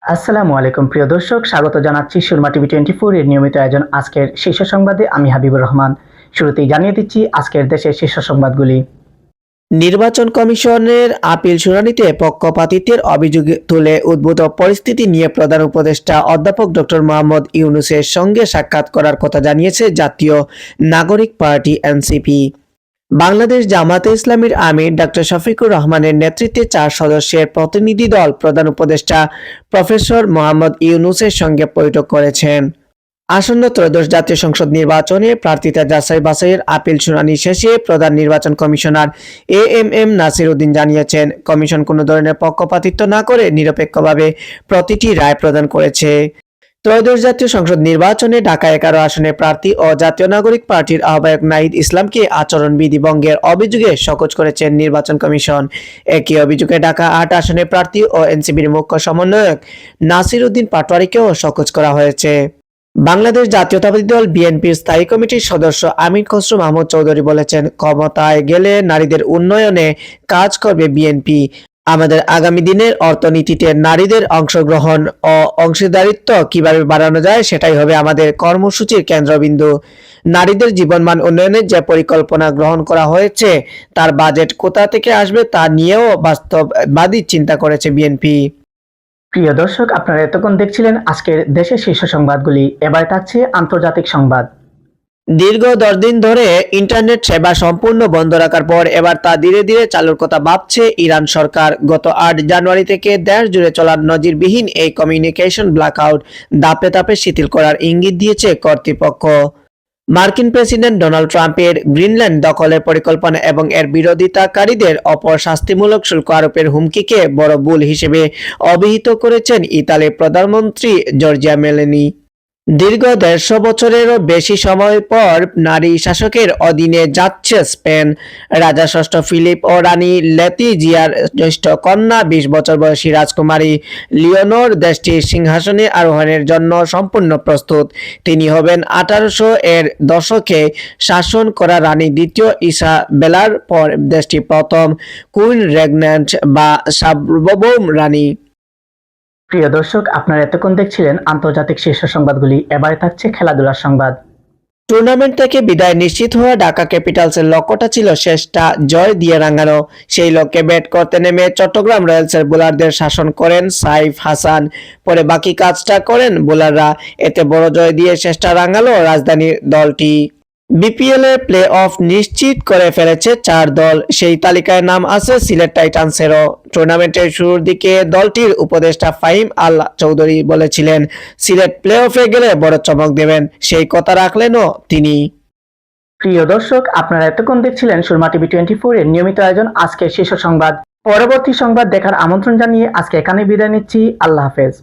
আসসালামু আলাইকুম প্রিয় দর্শক, স্বাগত জানাচ্ছি সুরমা টিভি 24 এর নিয়মিত আয়োজন আজকের শীর্ষ সংবাদে। আমি হাবিবুর রহমান। শুরুতেই জানিয়ে দিচ্ছি আজকের দেশের শীর্ষ সংবাদগুলি। নির্বাচন কমিশনের আপিল শুনানিতে পক্ষপাতিত্বের অভিযোগ তুলে উদ্ভূত পরিস্থিতি নিয়ে প্রধান উপদেষ্টা অধ্যাপক ডক্টর মোহাম্মদ ইউনূসের সঙ্গে সাক্ষাৎ করার কথা জানিয়েছে জাতীয় নাগরিক পার্টি এনসিপি। বাংলাদেশ জামায়াতে ইসলামীর আমির ডক্টর শফিকুর রহমানের নেতৃত্বে 4 সদস্যের প্রতিনিধি দল প্রধান উপদেষ্টা প্রফেসর মোহাম্মদ ইউনূসের সঙ্গে বৈঠক করেছেন। আসন্ন ত্রয়োদশ জাতীয় সংসদ নির্বাচনে প্রার্থীতা যাচাই বাছাইয়ের আপিল শুনানি শেষে প্রধান নির্বাচন কমিশনার এএমএম নাসির উদ্দিন জানিয়েছেন, কমিশন কোনো ধরনের পক্ষপাতিত্ব না করে নিরপেক্ষভাবে প্রতিটি রায় প্রদান করেছে। ত্রয়োদশ জাতীয় সংসদ নির্বাচনে ঢাকা 11 আসনের প্রার্থী ও জাতীয় নাগরিক পার্টির আহ্বায়ক নাহিদ ইসলামকে আচরণবিধি ভঙ্গের অভিযোগে শোকজ করেছেন নির্বাচন কমিশন। একই অভিযোগে ঢাকা 8 আসনের প্রার্থী ও এনসিপির মুখ্য সমন্বয়ক নাসির উদ্দিন পাটোয়ারিকেও শোকজ করা হয়েছে। বাংলাদেশ জাতীয়তাবাদী দল বিএনপির স্থায়ী কমিটির সদস্য আমির খসরু মাহমুদ চৌধুরী বলেছেন, ক্ষমতায় গেলে নারীদের উন্নয়নে কাজ করবে বিএনপি। আমাদের আগামী দিনের অর্থনীতিতে নারীদের অংশগ্রহণ ও অংশীদারিত্ব কিভাবে বাড়ানো যায় সেটাই হবে আমাদের কর্মসূচির কেন্দ্রবিন্দু। নারীদের জীবনমান উন্নয়নের যে পরিকল্পনা গ্রহণ করা হয়েছে তার বাজেট কোথা থেকে আসবে তা নিয়েও বাস্তববাদী চিন্তা করেছে বিএনপি। প্রিয় দর্শক, আপনারা এতক্ষণ দেখছিলেন আজকের দেশের শীর্ষ সংবাদগুলি। এবার থাকছে আন্তর্জাতিক সংবাদ। দীর্ঘ 10 দিন ধরে ইন্টারনেট সেবা সম্পূর্ণ বন্ধ রাখার পর এবার তা ধীরে ধীরে চালুর কথা ভাবছে ইরান সরকার। গত 8 জানুয়ারি থেকে দেশ জুড়ে চলার নজিরবিহীন এই কমিউনিকেশন ব্ল্যাকআউট ধাপে ধাপে শিথিল করার ইঙ্গিত দিয়েছে কর্তৃপক্ষ। মার্কিন প্রেসিডেন্ট ডোনাল্ড ট্রাম্পের গ্রিনল্যান্ড দখলের পরিকল্পনা এবং এর বিরোধিতাকারীদের ওপর শাস্তিমূলক শুল্ক আরোপের হুমকিকে বড় ভুল হিসেবে অভিহিত করেছেন ইতালির প্রধানমন্ত্রী জর্জিয়া মেলোনি। দীর্ঘ 150 বছরেরও বেশি সময় পর নারী শাসকের অধীনে যাচ্ছে স্পেন। রাজা ষষ্ঠ ফিলিপ ও রানী লেতিজিয়ার জ্যেষ্ঠ কন্যা 20 বছর বয়সী রাজকুমারী লিওনোর দেশটির সিংহাসনে আরোহণের জন্য সম্পূর্ণ প্রস্তুত। তিনি হবেন 1800 এর দশকে শাসন করা রানী দ্বিতীয় ইসাবেলার পর দেশটির প্রথম কুইন রেগন্যান্ট বা সার্বভৌম রানী। প্রিয় দর্শক, আপনারা এতক্ষণ দেখছিলেন আন্তর্জাতিক শীর্ষ সংবাদগুলি। এবারে থাকছে খেলাধুলার সংবাদ। টুর্নামেন্ট থেকে বিদায় নিশ্চিত হওয়া ঢাকা ক্যাপিটালসের লক্ষ্যটা ছিল শেষটা জয় দিয়ে রাঙানো। সেই লক্ষ্যে ব্যাট করতে নেমে চট্টগ্রাম রয়্যালসের বোলারদের শাসন করেন সাইফ হাসান। পরে বাকি কাজটা করেন বোলাররা। এতে বড় জয় দিয়ে শেষটা রাঙালো রাজধানীর দলটি। বিপিএল এর প্লে অফ নিশ্চিত করে ফেলেছে 4 দল। সেই তালিকায় নাম আছে সিলেট টাইটান্সেরও। টুর্নামেন্টের শুরুর দিকে দলটির উপদেষ্টা ফাহিম আল চৌধুরী বলেছিলেন, সিলেট প্লে অফে গেলে বড় চমক দেবেন। সেই কথা রাখলেনও তিনি। প্রিয় দর্শক, আপনারা এতক্ষণ দেখছিলেন সুরমা টিভি 24 এর নিয়মিত আয়োজন আজকের শীর্ষ সংবাদ। পরবর্তী সংবাদ দেখার আমন্ত্রণ জানিয়ে আজকে এখানে বিদায় নিচ্ছি। আল্লাহ হাফেজ।